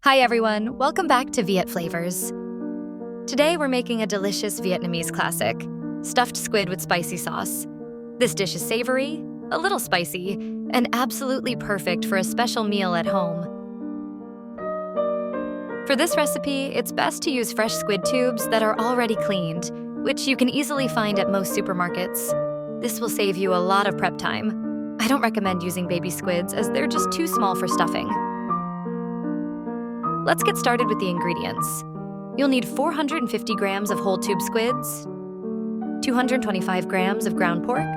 Hi everyone, welcome back to Viet Flavors. Today we're making a delicious Vietnamese classic, stuffed squid with spicy sauce. This dish is savory, a little spicy, and absolutely perfect for a special meal at home. For this recipe, it's best to use fresh squid tubes that are already cleaned, which you can easily find at most supermarkets. This will save you a lot of prep time. I don't recommend using baby squids as they're just too small for stuffing. Let's get started with the ingredients. You'll need 450 grams of whole tube squids, 225 grams of ground pork,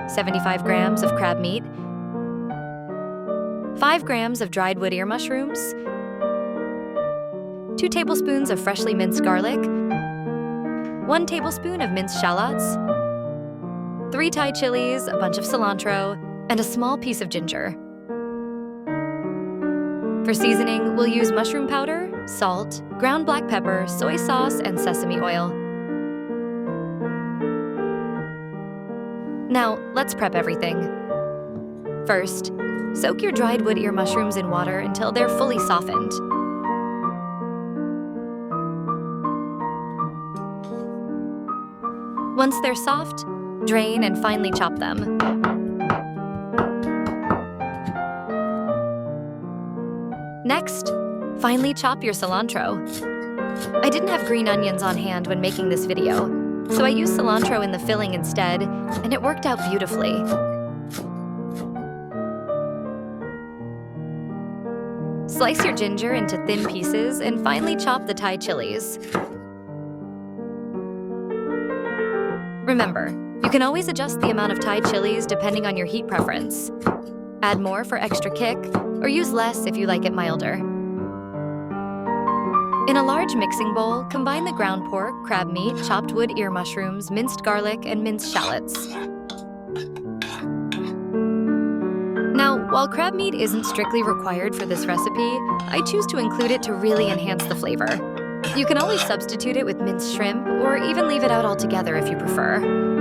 75 grams of crab meat, 5 grams of dried wood ear mushrooms, 2 tablespoons of freshly minced garlic, 1 tablespoon of minced shallots, 3 Thai chilies, a bunch of cilantro, and a small piece of ginger. For seasoning, we'll use mushroom powder, salt, ground black pepper, soy sauce, and sesame oil. Now, let's prep everything. First, soak your dried wood ear mushrooms in water until they're fully softened. Once they're soft, drain and finely chop them. Next, finely chop your cilantro. I didn't have green onions on hand when making this video, so I used cilantro in the filling instead, and it worked out beautifully. Slice your ginger into thin pieces and finely chop the Thai chilies. Remember, you can always adjust the amount of Thai chilies depending on your heat preference. Add more for extra kick, or use less if you like it milder. In a large mixing bowl, combine the ground pork, crab meat, chopped wood ear mushrooms, minced garlic, and minced shallots. Now, while crab meat isn't strictly required for this recipe, I choose to include it to really enhance the flavor. You can always substitute it with minced shrimp, or even leave it out altogether if you prefer.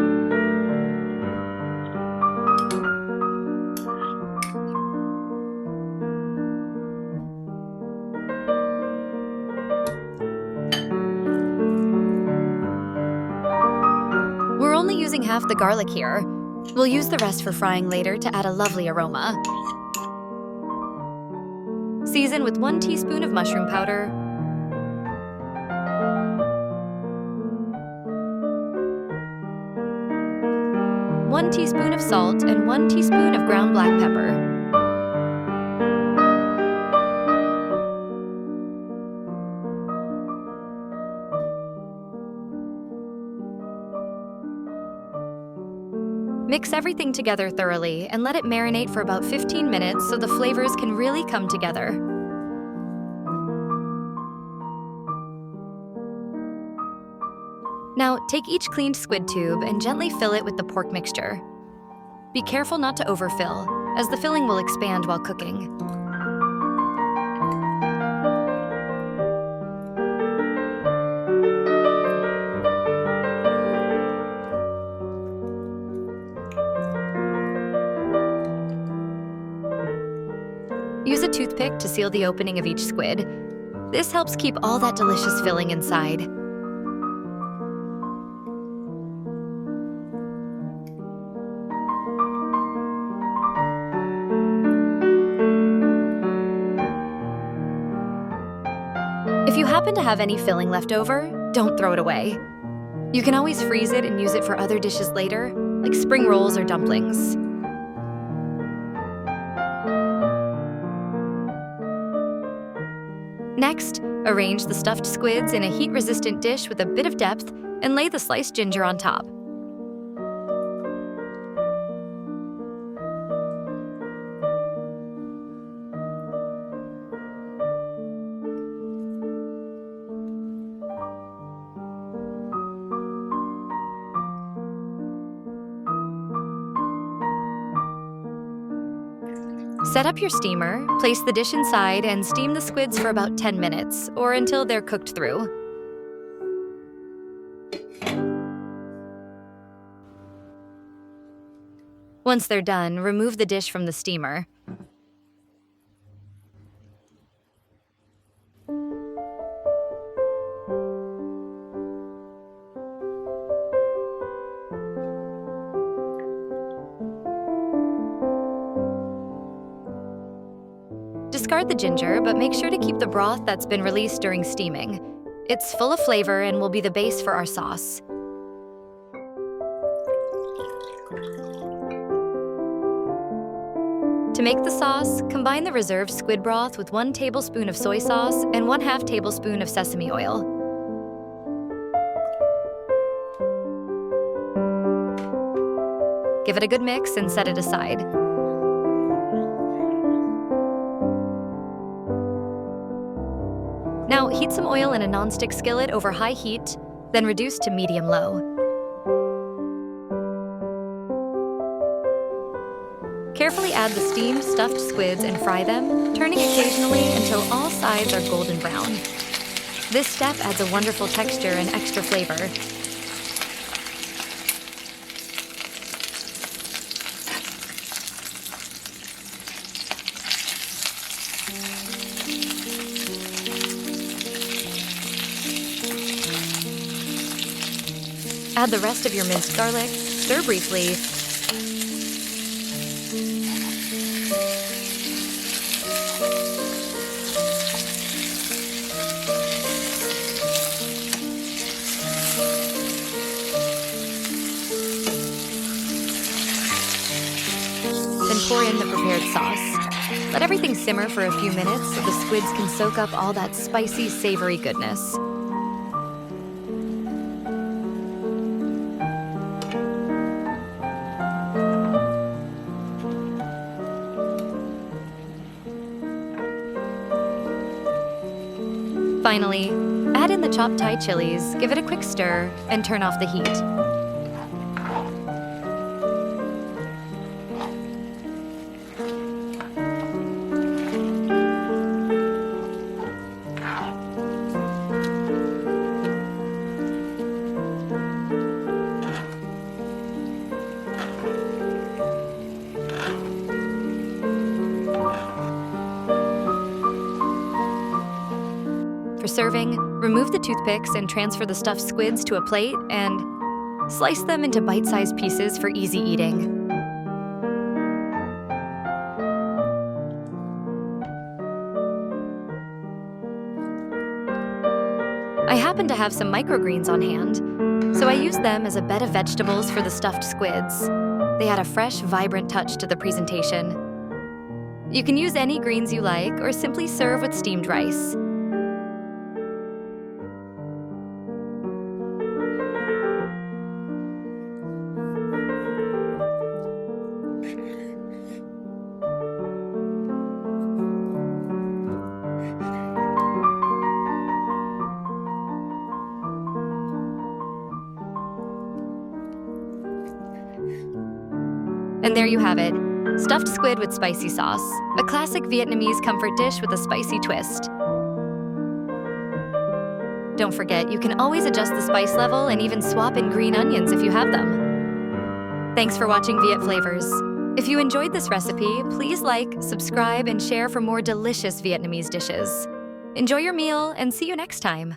We're only using half the garlic here. We'll use the rest for frying later to add a lovely aroma. Season with 1 teaspoon of mushroom powder, 1 teaspoon of salt, and 1 teaspoon of ground black pepper. Mix everything together thoroughly and let it marinate for about 15 minutes so the flavors can really come together. Now, take each cleaned squid tube and gently fill it with the pork mixture. Be careful not to overfill, as the filling will expand while cooking. Use a toothpick to seal the opening of each squid. This helps keep all that delicious filling inside. If you happen to have any filling left over, don't throw it away. You can always freeze it and use it for other dishes later, like spring rolls or dumplings. Next, arrange the stuffed squids in a heat-resistant dish with a bit of depth and lay the sliced ginger on top. Set up your steamer, place the dish inside, and steam the squids for about 10 minutes, or until they're cooked through. Once they're done, remove the dish from the steamer. Discard the ginger, but make sure to keep the broth that's been released during steaming. It's full of flavor and will be the base for our sauce. To make the sauce, combine the reserved squid broth with 1 tablespoon of soy sauce and 1/2 tablespoon of sesame oil. Give it a good mix and set it aside. Now, heat some oil in a nonstick skillet over high heat, then reduce to medium-low. Carefully add the steamed stuffed squids and fry them, turning occasionally until all sides are golden brown. This step adds a wonderful texture and extra flavor. Add the rest of your minced garlic, stir briefly, then pour in the prepared sauce. Let everything simmer for a few minutes so the squids can soak up all that spicy, savory goodness. Finally, add in the chopped Thai chilies, give it a quick stir, and turn off the heat. For serving, remove the toothpicks and transfer the stuffed squids to a plate and slice them into bite-sized pieces for easy eating. I happen to have some microgreens on hand, so I use them as a bed of vegetables for the stuffed squids. They add a fresh, vibrant touch to the presentation. You can use any greens you like or simply serve with steamed rice. And there you have it, stuffed squid with spicy sauce, a classic Vietnamese comfort dish with a spicy twist. Don't forget, you can always adjust the spice level and even swap in green onions if you have them. Thanks for watching Viet Flavors. If you enjoyed this recipe, please like, subscribe, and share for more delicious Vietnamese dishes. Enjoy your meal and see you next time.